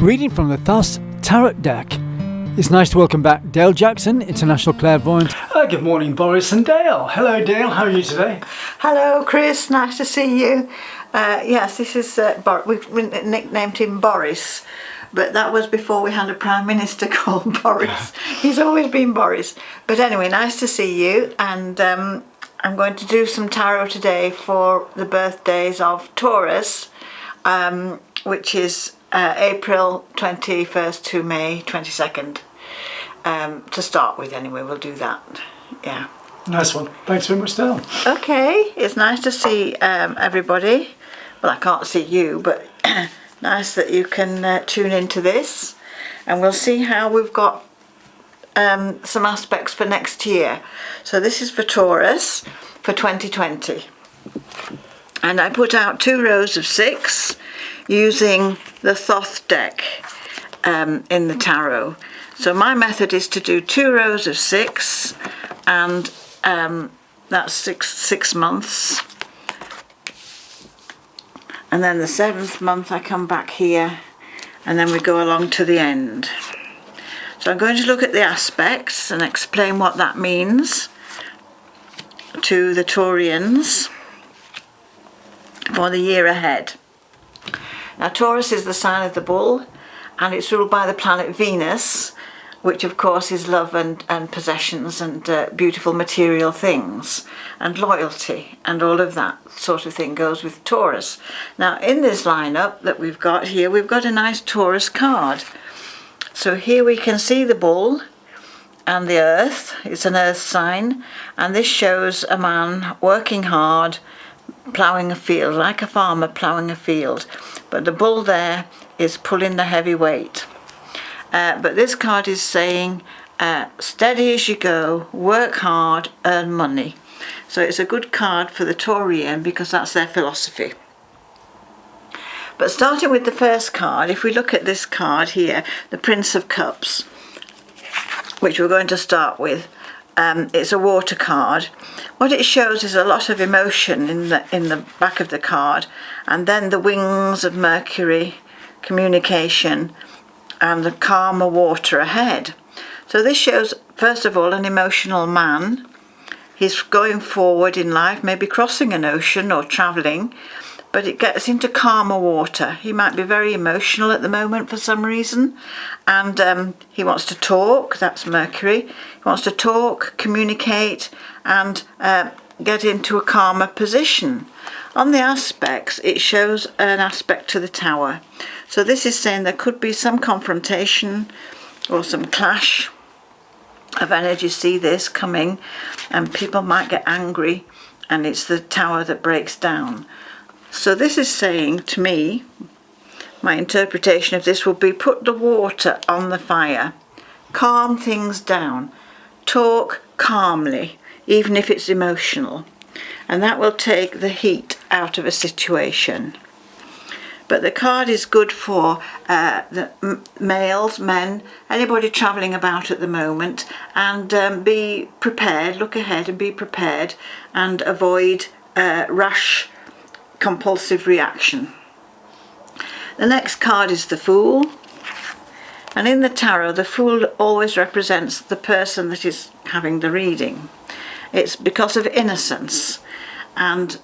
reading from the Thus Tarot deck. It's nice to welcome back Dale Jackson, International Clairvoyant. Good morning, Boris and Dale. Hello, Dale. How are you today? Hello, Chris. Nice to see you. Yes, this is we've nicknamed him Boris, but that was before we had a Prime Minister called Boris. He's always been Boris. But anyway, nice to see you. And I'm going to do some tarot today for the birthdays of Taurus, which is April 21st to May 22nd. To start with, anyway, we'll do that. Yeah. Nice one. Thanks very much, Dale. Okay, it's nice to see everybody. Well, I can't see you, but nice that you can tune into this. And we'll see how we've got some aspects for next year. So this is for Taurus for 2020. And I put out 2 rows of 6 using the Thoth deck in the tarot. So my method is to do 2 rows of 6, and that's six months. And then the 7th month I come back here, and then we go along to the end. So I'm going to look at the aspects and explain what that means to the Taurians for the year ahead. Now, Taurus is the sign of the bull, and it's ruled by the planet Venus, which of course is love and possessions and beautiful material things and loyalty, and all of that sort of thing goes with Taurus. Now, in this lineup that we've got here, we've got a nice Taurus card. So here we can see the bull and the earth. It's an earth sign, and this shows a man working hard, ploughing a field, like a farmer ploughing a field. But the bull there is pulling the heavy weight. But this card is saying, steady as you go, work hard, earn money. So it's a good card for the Taurian because that's their philosophy. But starting with the first card, if we look at this card here, the Prince of Cups, which we're going to start with, it's a water card. What it shows is a lot of emotion in the back of the card, and then the wings of Mercury, communication, and the calmer water ahead. So this shows, first of all, an emotional man. He's going forward in life, maybe crossing an ocean or travelling, but it gets into calmer water. He might be very emotional at the moment for some reason, and he wants to talk. That's Mercury. He wants to talk, communicate, and get into a calmer position. On the aspects, it shows an aspect to the Tower. So this is saying there could be some confrontation or some clash of energy. See this coming, and people might get angry, and it's the Tower that breaks down. So this is saying to me, my interpretation of this would be, put the water on the fire, calm things down, talk calmly, even if it's emotional, and that will take the heat out of a situation. But the card is good for the males, men, anybody travelling about at the moment, and be prepared, look ahead and be prepared, and avoid rash compulsive reaction. The next card is the Fool, and in the tarot the Fool always represents the person that is having the reading. It's because of innocence, and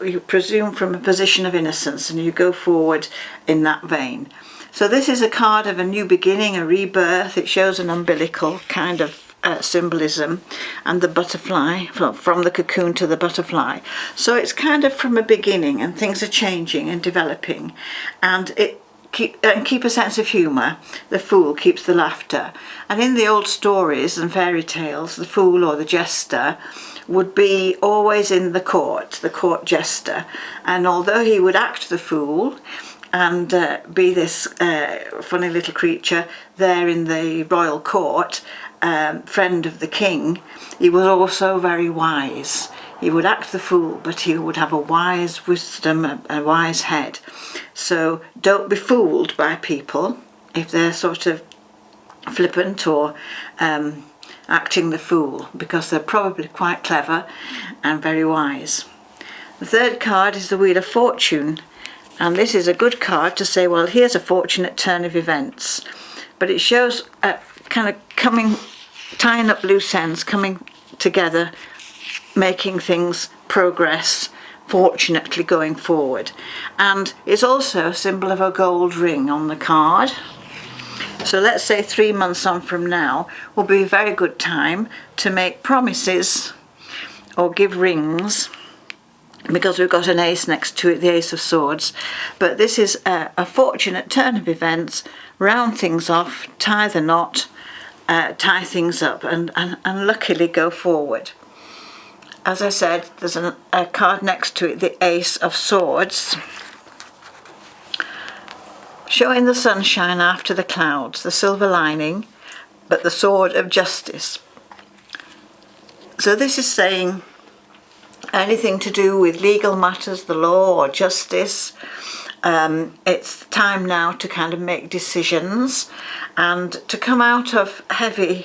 you presume from a position of innocence, and you go forward in that vein. So this is a card of a new beginning, a rebirth. It shows an umbilical kind of symbolism, and the butterfly, from the cocoon to the butterfly. So it's kind of from a beginning, and things are changing and developing, and keep a sense of humour. The Fool keeps the laughter. And in the old stories and fairy tales, the Fool or the jester would be always in the court jester, and although he would act the fool and be this funny little creature there in the royal court, friend of the king, he was also very wise. He would act the fool, but he would have a wise wisdom, a wise head. So don't be fooled by people if they're sort of flippant or acting the fool, because they're probably quite clever and very wise. The third card is the Wheel of Fortune, And this is a good card to say, well, here's a fortunate turn of events. But it shows kind of tying up loose ends, coming together, making things progress, fortunately going forward. And it's also a symbol of a gold ring on the card. So let's say 3 months on from now will be a very good time to make promises or give rings, because we've got an ace next to it, the Ace of Swords. But this is a fortunate turn of events, round things off, tie the knot, tie things up, and luckily go forward. As I said, there's a card next to it, the Ace of Swords, showing the sunshine after the clouds, the silver lining, but the sword of justice. So this is saying anything to do with legal matters, the law or justice. It's time now to kind of make decisions and to come out of a heavy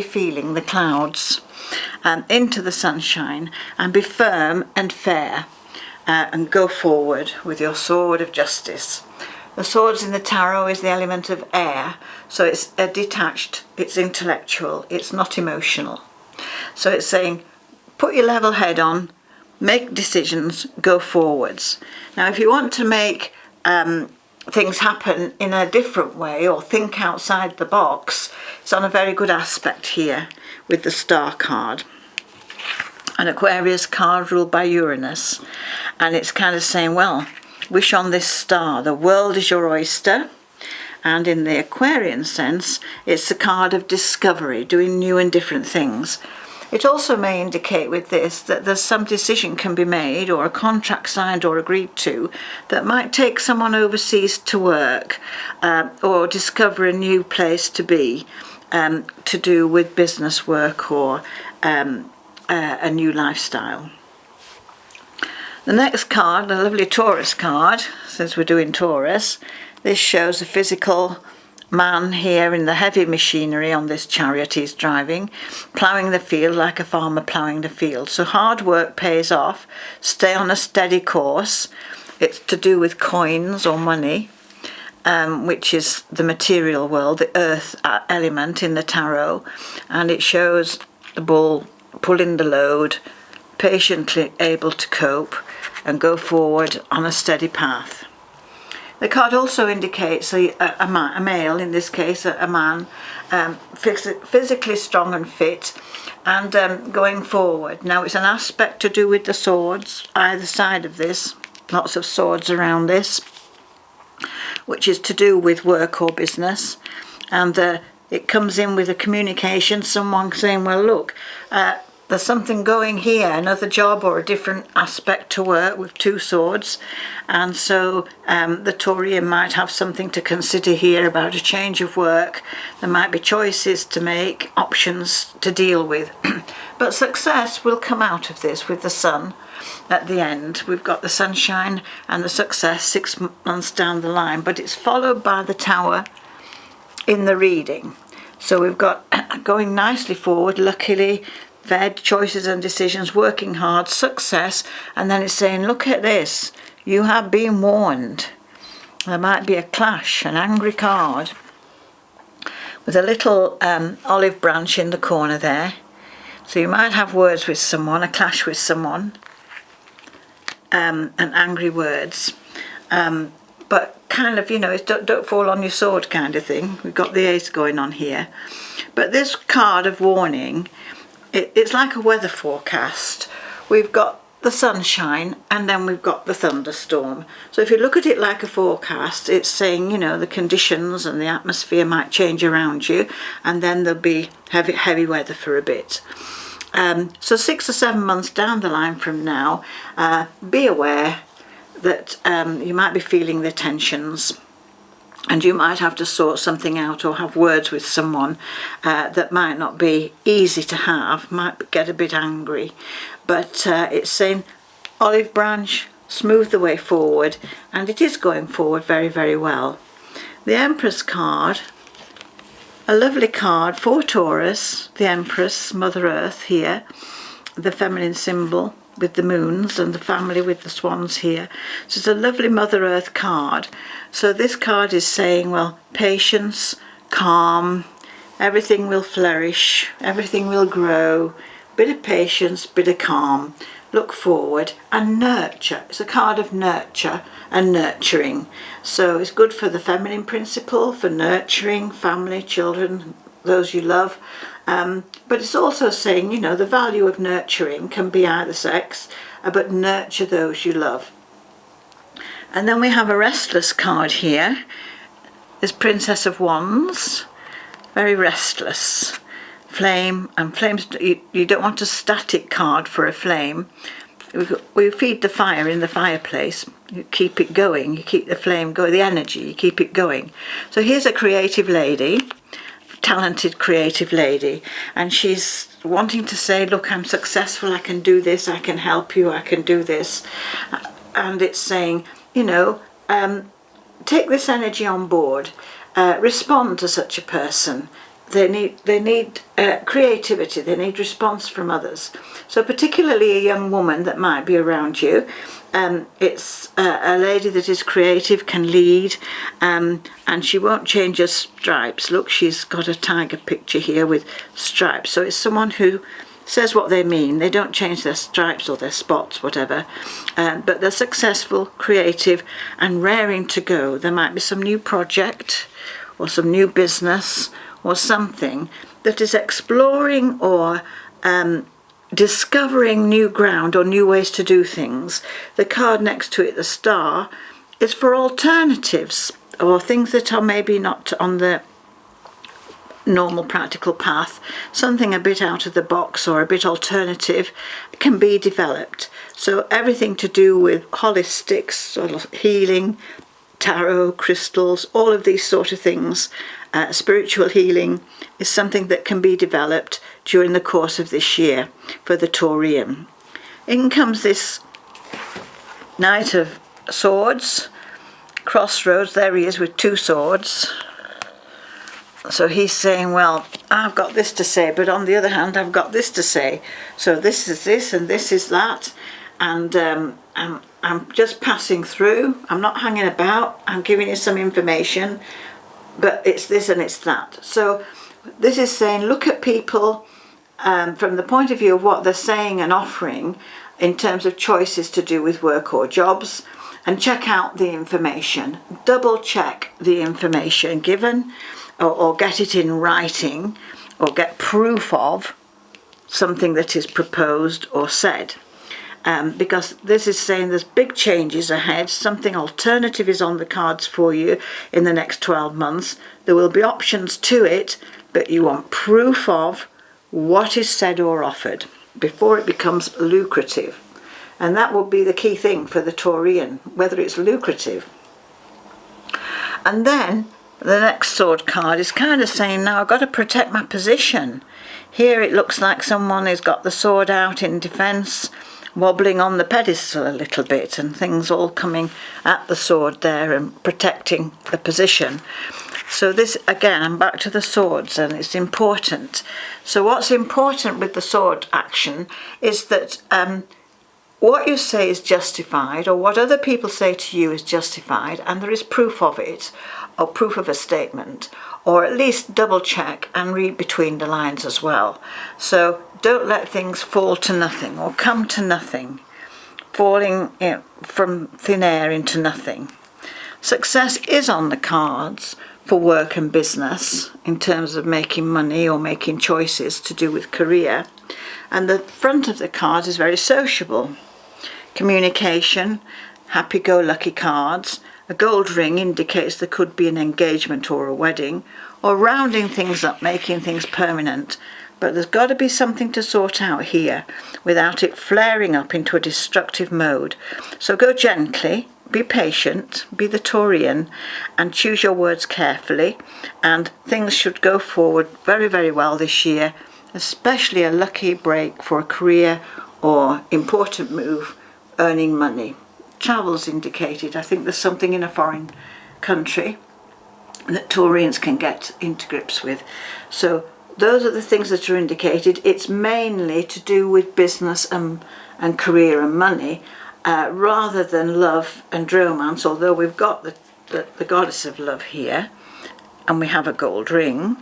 feeling, the clouds, into the sunshine, and be firm and fair, and go forward with your sword of justice. The swords in the tarot is the element of air, so it's detached, it's intellectual, it's not emotional. So it's saying, put your level head on, make decisions, go forwards. Now, if you want to make things happen in a different way or think outside the box, it's on a very good aspect here with the Star card. An Aquarius card ruled by Uranus. And it's kind of saying, well, wish on this star, the world is your oyster. And in the Aquarian sense, it's a card of discovery, doing new and different things. It also may indicate with this that there's some decision can be made, or a contract signed or agreed to, that might take someone overseas to work, or discover a new place to be, to do with business work or a new lifestyle. The next card, the lovely Taurus card, since we're doing Taurus, this shows a physical man here in the heavy machinery on this chariot he's driving, ploughing the field like a farmer ploughing the field. So hard work pays off, stay on a steady course. It's to do with coins or money, which is the material world, the earth element in the tarot. And it shows the bull pulling the load, patiently able to cope and go forward on a steady path. The card also indicates a male, in this case a man, physically strong and fit, and going forward. Now it's an aspect to do with the swords, either side of this, lots of swords around this, which is to do with work or business. And it comes in with a communication, someone saying, well, look, there's something going here, another job or a different aspect to work with two swords. And so the Taurian might have something to consider here about a change of work. There might be choices to make, options to deal with. But success will come out of this with the sun at the end. We've got the sunshine and the success 6 months down the line, but it's followed by the Tower in the reading. So we've got going nicely forward, luckily, fair choices and decisions, working hard, success, and then it's saying, look at this, you have been warned. There might be a clash, an angry card, with a little olive branch in the corner there. So you might have words with someone, a clash with someone, and angry words. But kind of, it's don't fall on your sword kind of thing. We've got the ace going on here. But this card of warning, it's like a weather forecast. We've got the sunshine and then we've got the thunderstorm. So if you look at it like a forecast, it's saying, the conditions and the atmosphere might change around you, and then there'll be heavy weather for a bit. So 6 or 7 months down the line from now, be aware that you might be feeling the tensions, and you might have to sort something out or have words with someone that might not be easy to have, might get a bit angry. But it's saying olive branch, smooth the way forward, and it is going forward very, very well. The Empress card, a lovely card for Taurus, the Empress, Mother Earth here, the feminine symbol, with the moons and the family with the swans here. So it's a lovely Mother Earth card. So this card is saying, well, patience, calm, everything will flourish, everything will grow, bit of patience, bit of calm, look forward, and nurture. It's a card of nurture and nurturing. So it's good for the feminine principle, for nurturing family, children, those you love. But it's also saying, you know, the value of nurturing can be either sex, but nurture those you love. And then we have a restless card here. There's Princess of Wands, very restless. Flame, and flames, you don't want a static card for a flame. We feed the fire in the fireplace, you keep it going, you keep the flame going, the energy, you keep it going. So here's a creative lady, talented creative lady, and she's wanting to say, look, I'm successful, I can do this, I can help you, I can do this. And it's saying, you know, take this energy on board, respond to such a person. They need creativity, they need response from others. So particularly a young woman that might be around you, it's a lady that is creative, can lead, and she won't change her stripes. Look, she's got a tiger picture here with stripes. So it's someone who says what they mean. They don't change their stripes or their spots, whatever, but they're successful, creative, and raring to go. There might be some new project or some new business or something that is exploring or discovering new ground or new ways to do things. The card next to it, the star, is for alternatives or things that are maybe not on the normal practical path. Something a bit out of the box or a bit alternative can be developed. So everything to do with holistics, sort of healing, tarot, crystals, all of these sort of things, spiritual healing is something that can be developed during the course of this year for the Taurian. In comes this Knight of Swords, crossroads, there he is with two swords. So he's saying, well, I've got this to say, but on the other hand, I've got this to say. So this is this and this is that, and I'm just passing through. I'm not hanging about. I'm giving you some information, but it's this and it's that. So this is saying, look at people from the point of view of what they're saying and offering in terms of choices to do with work or jobs, and check out the information. Double check the information given, or get it in writing, or get proof of something that is proposed or said. Because this is saying there's big changes ahead, something alternative is on the cards for you in the next 12 months. There will be options to it, but you want proof of what is said or offered before it becomes lucrative. And that will be the key thing for the Taurian, whether it's lucrative. And then the next sword card is kind of saying, now I've got to protect my position. Here it looks like someone has got the sword out in defence, wobbling on the pedestal a little bit, and things all coming at the sword there and protecting the position. So this, again, I'm back to the swords, and it's important. So what's important with the sword action is that what you say is justified, or what other people say to you is justified, and there is proof of it, or proof of a statement, or at least double check and read between the lines as well. So don't let things fall to nothing or come to nothing, falling from thin air into nothing. Success is on the cards for work and business in terms of making money or making choices to do with career. And the front of the card is very sociable. Communication, happy-go-lucky cards. A gold ring indicates there could be an engagement or a wedding, or rounding things up, making things permanent. But there's got to be something to sort out here without it flaring up into a destructive mode. So go gently, be patient, be the Taurian, and choose your words carefully, and things should go forward very, very well this year, especially a lucky break for a career or important move, earning money. Travel's indicated. I think there's something in a foreign country that Taurians can get into grips with. So those are the things that are indicated. It's mainly to do with business and career and money, rather than love and romance, although we've got the goddess of love here, and we have a gold ring.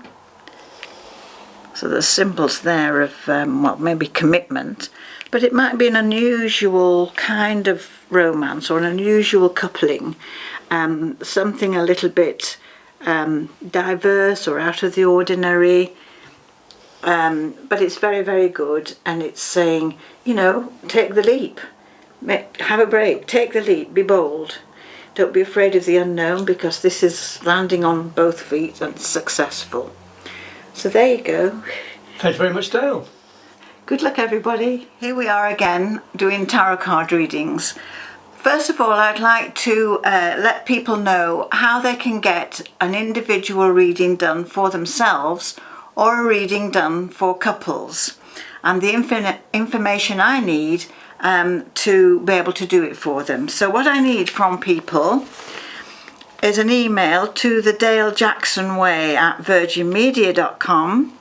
So there's symbols there of, well, maybe commitment, but it might be an unusual kind of romance or an unusual coupling, something a little bit diverse or out of the ordinary. But it's very, very good, and it's saying, you know, take the leap, have a break, take the leap, be bold. Don't be afraid of the unknown, because this is landing on both feet and successful. So there you go. Thank you very much, Dale. Good luck, everybody. Here we are again doing tarot card readings. First of all, I'd like to let people know how they can get an individual reading done for themselves or a reading done for couples, and the information I need to be able to do it for them. So what I need from people is an email to the Dale Jackson Way at virginmedia.com,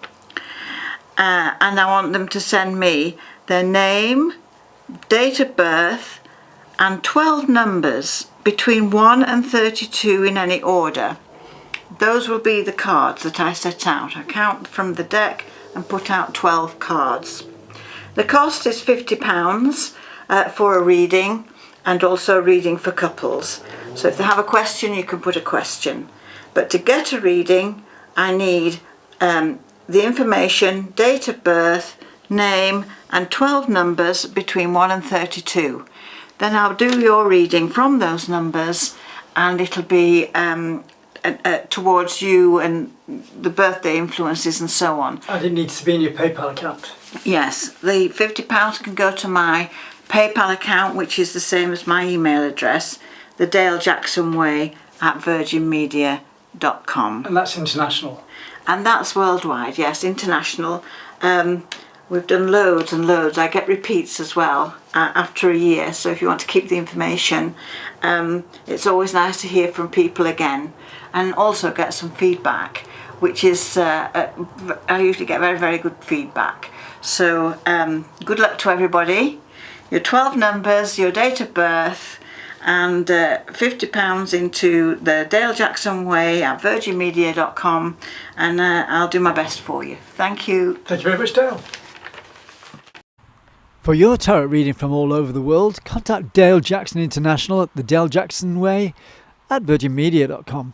and I want them to send me their name, date of birth, and 12 numbers between 1 and 32 in any order. Those will be the cards that I set out. I count from the deck and put out 12 cards. The cost is £50 for a reading, and also a reading for couples. So if they have a question, you can put a question. But to get a reading, I need the information, date of birth, name, and 12 numbers between 1 and 32. Then I'll do your reading from those numbers, and it'll be towards you and the birthday influences and so on. And it needs to be in your PayPal account. Yes, the £50 can go to my PayPal account, which is the same as my email address, the Dale Jackson Way at virginmedia.com. And that's international. And that's worldwide, yes, international. We've done loads and loads. I get repeats as well after a year, so if you want to keep the information, it's always nice to hear from people again, and also get some feedback, which is, I usually get very, very good feedback. So good luck to everybody. Your 12 numbers, your date of birth, and £50 into the Dale Jackson Way at virginmedia.com, and I'll do my best for you. Thank you. Thank you very much, Dale. For your tarot reading from all over the world, contact Dale Jackson International at the Dale Jackson Way at virginmedia.com.